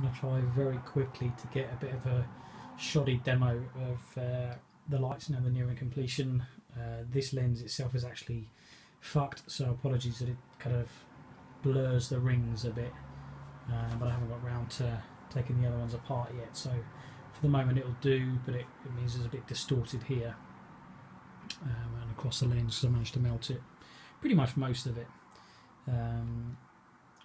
going to try very quickly to get a bit of a shoddy demo of the lights now, the nearing completion. This lens itself is actually fucked, so apologies that it kind of blurs the rings a bit, but I haven't got round to taking the other ones apart yet, so for the moment it'll do, but it means it's a bit distorted here and across the lens, because I managed to melt it, pretty much most of it.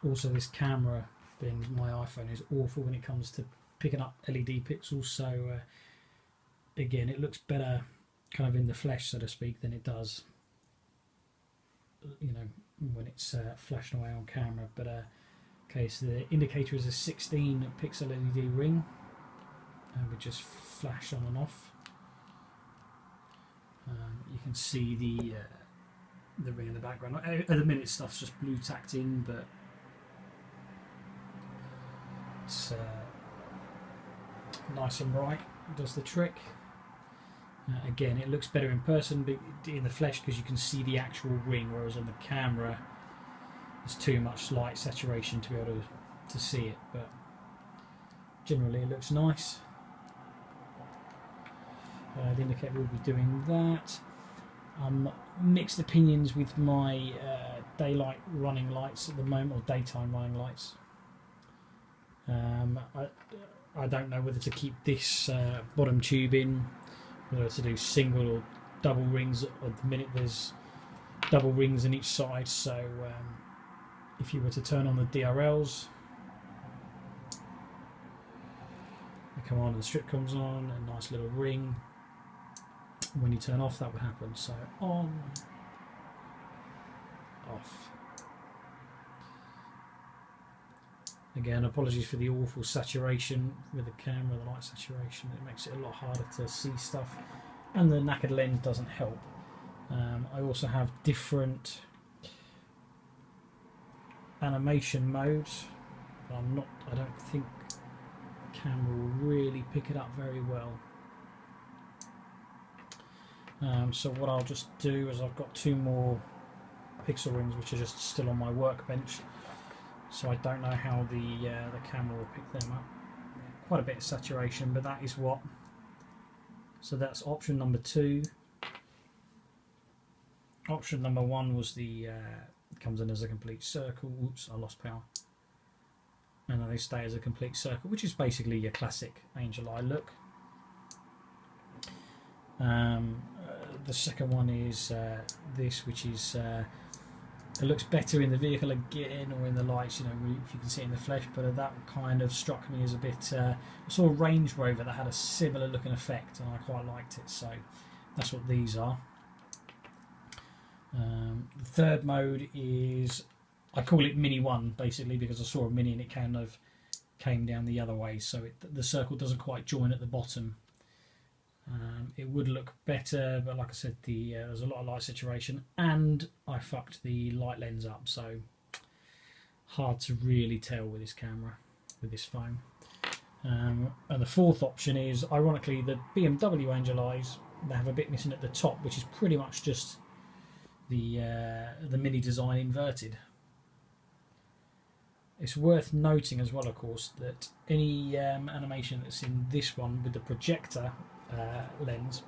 Also, this camera, being my iPhone, is awful when it comes to picking up LED pixels, so again, it looks better kind of in the flesh, so to speak, than it does, you know, when it's flashing away on camera. But okay, so the indicator is a 16 pixel LED ring, and we just flash on and off. You can see the ring in the background. At the minute, stuff's just blue tacked in, but it's nice and bright. It does the trick. Again, it looks better in person, but in the flesh, because you can see the actual ring, whereas on the camera there's too much light saturation to be able to see it. But generally, it looks nice. The indicator will be doing that. Mixed opinions with my daylight running lights at the moment, or daytime running lights. I don't know whether to keep this bottom tube in, whether to do single or double rings. At the minute there's double rings in each side, so if you were to turn on the DRLs, the command and strip comes on, a nice little ring. When you turn off, that would happen. So on, off. Again, apologies for the awful saturation with the camera, the light saturation. It makes it a lot harder to see stuff, and the knackered lens doesn't help. I also have different animation modes, but I don't think the camera will really pick it up very well. So what I'll just do is, I've got 2 more pixel rings which are just still on my workbench, so I don't know how the camera will pick them up. Quite a bit of saturation, but that is what. So that's option number 2. Option number 1 was the comes in as a complete circle. Oops, I lost power. And then they stay as a complete circle, which is basically your classic angel eye look. The second one is this, which is it looks better in the vehicle again, or in the lights, you know, if you can see it in the flesh. But that kind of struck me as a bit. I saw a Range Rover that had a similar looking effect, and I quite liked it. So that's what these are. The third mode is, I call it Mini 1 basically, because I saw a Mini and it kind of came down the other way, so the circle doesn't quite join at the bottom. It would look better, but like I said, there's a lot of light saturation, and I fucked the light lens up, so hard to really tell with this camera, with this phone. And the fourth option is, ironically, the BMW Angel Eyes. They have a bit missing at the top, which is pretty much just the Mini design inverted. It's worth noting as well, of course, that any animation that's in this one with the projector lens,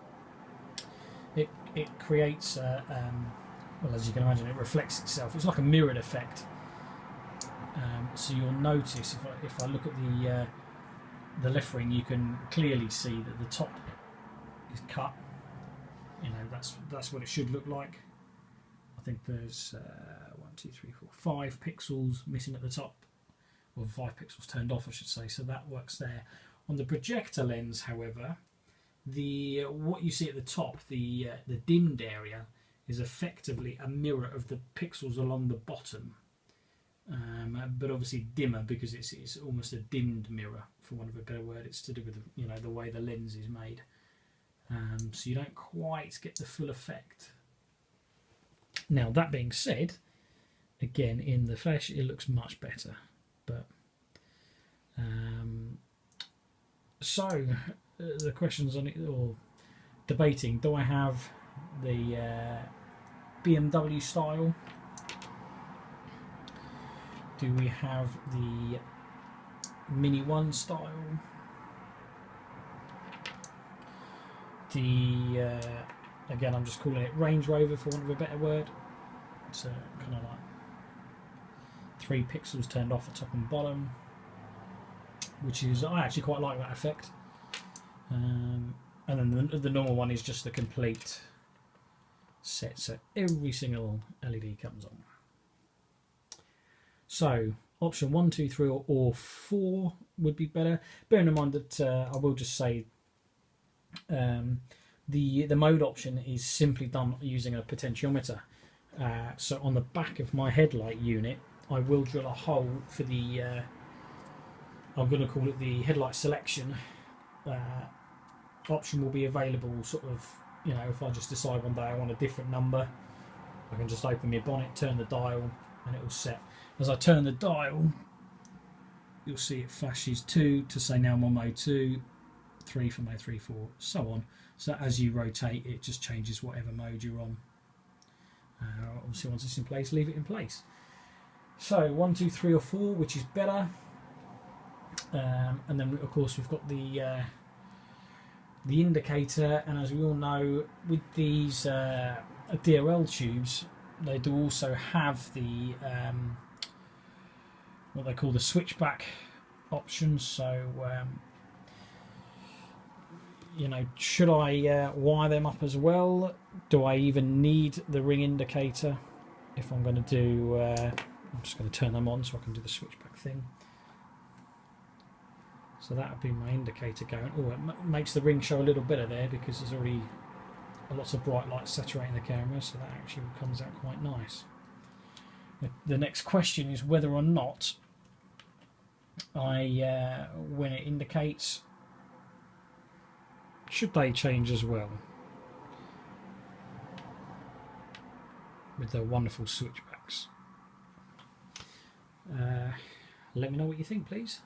it creates well, as you can imagine, it reflects itself. It's like a mirrored effect. So you'll notice, if I look at the left ring, you can clearly see that the top is cut. You know, that's what it should look like. I think there's 1, 2, 3, 4, 5 pixels missing at the top, or 5 pixels turned off, I should say. So that works there. On the projector lens, however, what you see at the top, the dimmed area, is effectively a mirror of the pixels along the bottom, but obviously dimmer, because it's almost a dimmed mirror, for want of a better word. It's to do with the way the lens is made, so you don't quite get the full effect. Now, that being said, again, in the flesh it looks much better. But so the questions on it, or debating, do I have the BMW style? Do we have the Mini 1 style. The again, I'm just calling it Range Rover for want of a better word. It's kind of like 3 pixels turned off at top and bottom, which is, I actually quite like that effect. And then the normal one is just the complete set, so every single LED comes on. So option 1, 2, 3 or 4 would be better. Bearing in mind that I will just say the mode option is simply done using a potentiometer. So on the back of my headlight unit, I will drill a hole for the I'm going to call it the headlight selection option. Will be available sort of, you know, if I just decide one day I want a different number, I can just open my bonnet, turn the dial, and it will set. As I turn the dial, you'll see it flashes 2 to say now I'm on mode 2, 3 for mode 3, 4, so on. So as you rotate, it just changes whatever mode you're on. Obviously, once it's in place, leave it in place. So 1, 2, 3 or 4, which is better. And then of course we've got the indicator, and as we all know, with these DOL tubes, they do also have the what they call the switchback option. So you know, should I wire them up as well? Do I even need the ring indicator? If I'm going to do, I'm just going to turn them on so I can do the switchback thing. So that would be my indicator going. Oh, it makes the ring show a little better there because there's already lots of bright lights saturating the camera, so that actually comes out quite nice. The next question is whether or not when it indicates, should they change as well with their wonderful switchbacks? Let me know what you think, please.